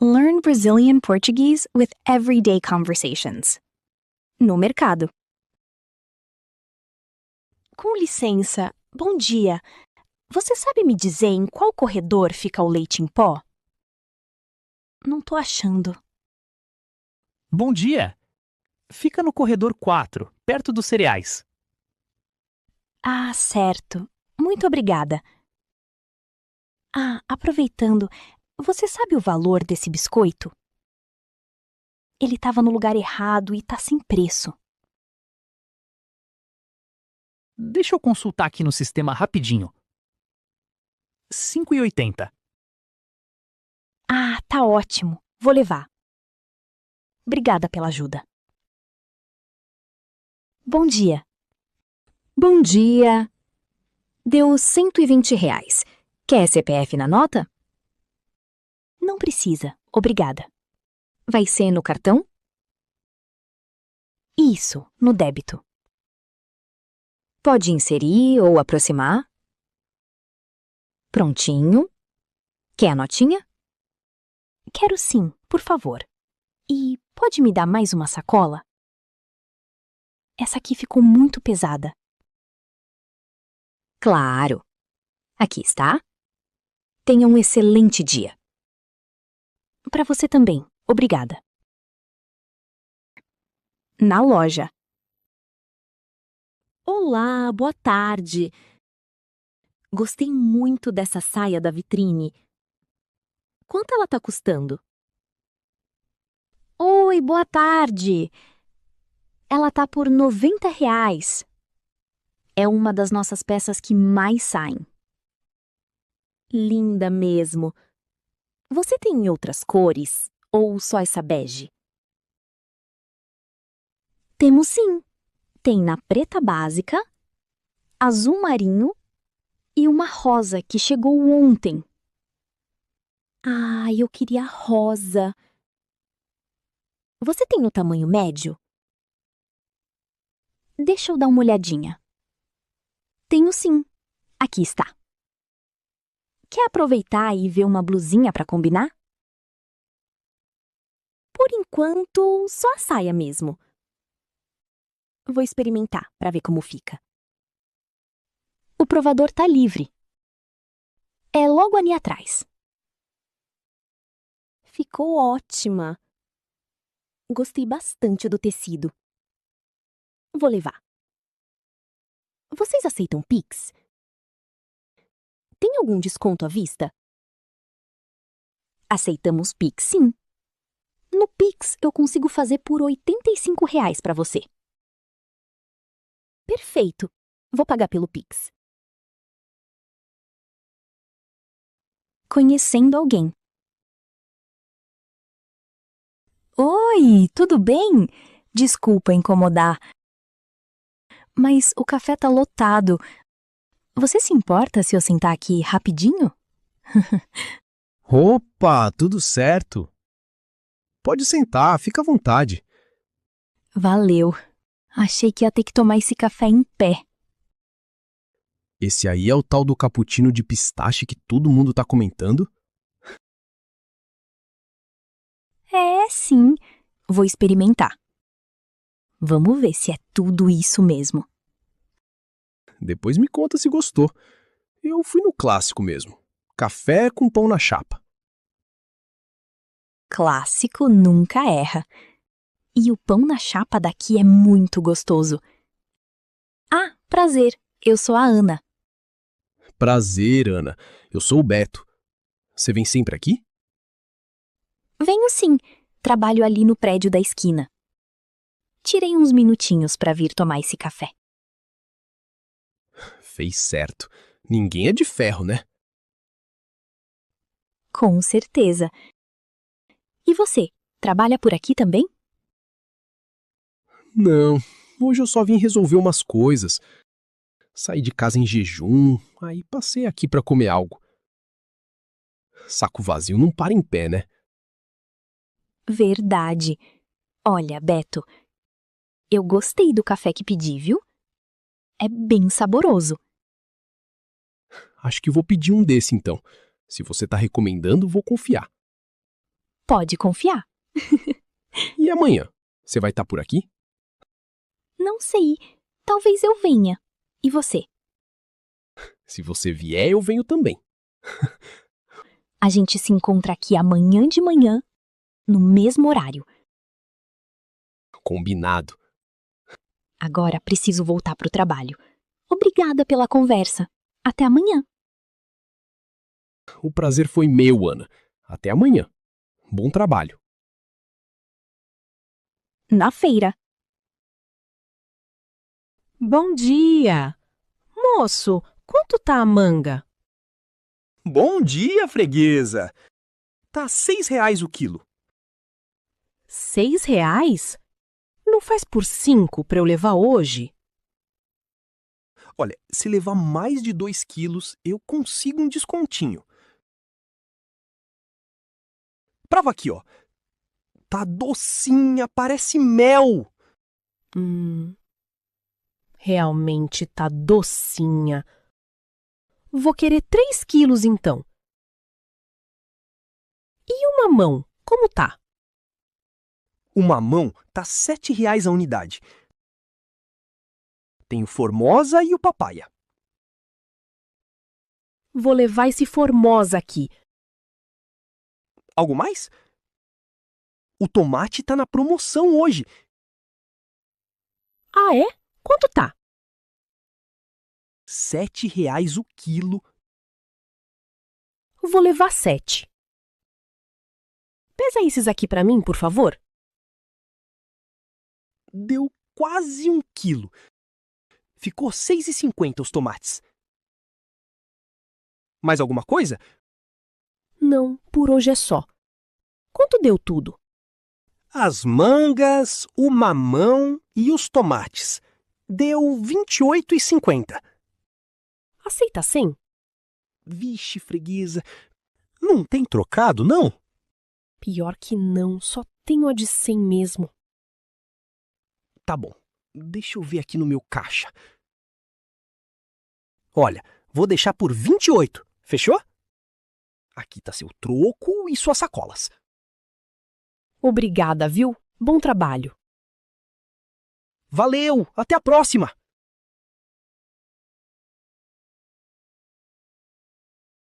Learn Brazilian Portuguese with everyday conversations. No mercado. Com licença, bom dia. Você sabe me dizer em qual corredor fica o leite em pó? Não tô achando. Bom dia! Fica no corredor 4, perto dos cereais. Ah, certo. Muito obrigada. Ah, aproveitando, você sabe o valor desse biscoito? Ele estava no lugar errado e tá sem preço. Deixa eu consultar aqui no sistema rapidinho. R$ 5,80. Ah, tá ótimo. Vou levar. Obrigada pela ajuda. Bom dia. Bom dia. Deu R$ 120. Quer CPF na nota? Não precisa. Obrigada. Vai ser no cartão? Isso, no débito. Pode inserir ou aproximar. Prontinho. Quer a notinha? Quero sim, por favor. E pode me dar mais uma sacola? Essa aqui ficou muito pesada. Claro. Aqui está. Tenha um excelente dia. Para você também. Obrigada. Na loja. Olá, boa tarde. Gostei muito dessa saia da vitrine. Quanto ela tá custando? Oi, boa tarde. Ela tá por R$ 90. É uma das nossas peças que mais saem. Linda mesmo. Você tem em outras cores ou só essa bege? Temos sim. Tem na preta básica, azul marinho e uma rosa que chegou ontem. Ah, eu queria rosa. Você tem no tamanho médio? Deixa eu dar uma olhadinha. Tenho sim. Aqui está. Quer aproveitar e ver uma blusinha para combinar? Por enquanto, só a saia mesmo. Vou experimentar para ver como fica. O provador tá livre. É logo ali atrás. Ficou ótima. Gostei bastante do tecido. Vou levar. Vocês aceitam Pix? Tem algum desconto à vista? Aceitamos Pix, sim. No Pix eu consigo fazer por R$ 85 para você. Perfeito. Vou pagar pelo Pix. Conhecendo alguém. Oi, tudo bem? Desculpa incomodar. Mas o café tá lotado. Você se importa se eu sentar aqui rapidinho? Opa, tudo certo. Pode sentar, fica à vontade. Valeu. Achei que ia ter que tomar esse café em pé. Esse aí é o tal do cappuccino de pistache que todo mundo tá comentando? É, sim. Vou experimentar. Vamos ver se é tudo isso mesmo. Depois me conta se gostou. Eu fui no clássico mesmo. Café com pão na chapa. Clássico nunca erra. E o pão na chapa daqui é muito gostoso. Ah, prazer. Eu sou a Ana. Prazer, Ana. Eu sou o Beto. Você vem sempre aqui? Venho sim. Trabalho ali no prédio da esquina. Tirei uns minutinhos para vir tomar esse café. Fez certo. Ninguém é de ferro, né? Com certeza. E você, trabalha por aqui também? Não, hoje eu só vim resolver umas coisas. Saí de casa em jejum, aí passei aqui pra comer algo. Saco vazio não para em pé, né? Verdade. Olha, Beto, eu gostei do café que pedi, viu? É bem saboroso. Acho que vou pedir um desse então. Se você tá recomendando, vou confiar. Pode confiar. E amanhã? Você vai estar por aqui? Não sei. Talvez eu venha. E você? Se você vier, eu venho também. A gente se encontra aqui amanhã de manhã, no mesmo horário. Combinado. Agora preciso voltar para o trabalho. Obrigada pela conversa. Até amanhã. O prazer foi meu, Ana. Até amanhã. Bom trabalho. Na feira. Bom dia! Moço, quanto tá a manga? Bom dia, freguesa! Tá R$ 6 o quilo. R$ 6? Não faz por 5 para eu levar hoje? Olha, se levar mais de 2 quilos, eu consigo um descontinho. Prova aqui, ó. Tá docinha, parece mel. Realmente tá docinha. Vou querer 3 quilos então. E o mamão, como tá? O mamão tá R$ 7 a unidade. Tem o Formosa e o Papaya. Vou levar esse Formosa aqui. Algo mais? O tomate tá na promoção hoje. Ah, é? Quanto tá? R$ 7 o quilo. Vou levar 7. Pesa esses aqui pra mim, por favor. Deu quase 1 quilo. Ficou R$ 6,50 os tomates. Mais alguma coisa? Não, por hoje é só. Quanto deu tudo? As mangas, o mamão e os tomates. Deu R$ 28,50. Aceita 100? Vixe, freguesa. Não tem trocado, não? Pior que não, só tenho a de 100 mesmo. Tá bom. Deixa eu ver aqui no meu caixa. Olha, vou deixar por 28. Fechou? Aqui tá seu troco e suas sacolas. Obrigada, viu? Bom trabalho. Valeu! Até a próxima!